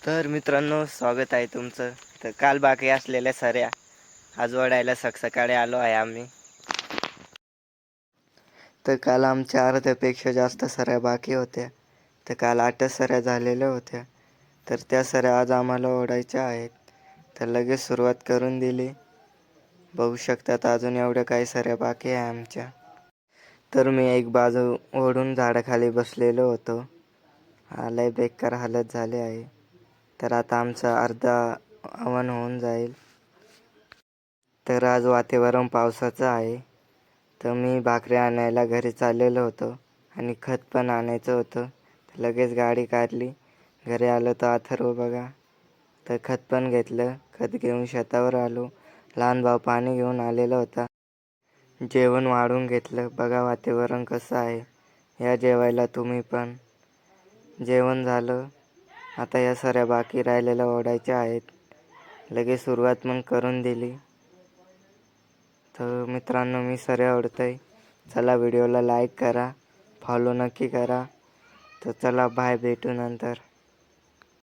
तर मित्रांनो, स्वागत आहे तुमचं. तर काल बाकी असलेल्या सऱ्या आज ओढायला सकाळी आलो आहे आम्ही. तर काल आमच्या अर्ध्यापेक्षा जास्त सऱ्या बाकी होत्या. तर काल 8च सऱ्या झालेल्या होत्या. तर त्या सऱ्या आज आम्हाला ओढायच्या आहेत. तर लगेच सुरुवात करून दिली. बघू शकतात अजून एवढ्या काही सऱ्या बाकी आहे आमच्या. तर मी एक बाजू ओढून झाडाखाली बसलेलो होतो. लय बेकार हालत झाली आहे. तर आता आमचा अर्धा हवन होऊन जाईल. तर आज वातावरण पावसाचं आहे. तर मी भाकरी आणायला घरी चाललेलो होतो आणि खत पण आणायचं होतं. तर लगेच गाडी काढली. घरी आलो तर अथर्व बघा. तर खत पण घेतलं. खत घेऊन शेतावर आलो. लहान भाऊ पाणी घेऊन आलेला होता. जेवण वाढून घेतलं. बघा वातावरण कसं आहे. या जेवायला तुम्ही पण. जेवण झालं. आता या सऱ्या बाकी राहिलेल्या ओढायच्या आहेत. लगेच सुरुवात पण करून दिली. तर मित्रांनो, मी सऱ्या ओढतोय. चला व्हिडिओला लाईक करा, फॉलो नक्की करा. तर चला बाय, भेटू नंतर.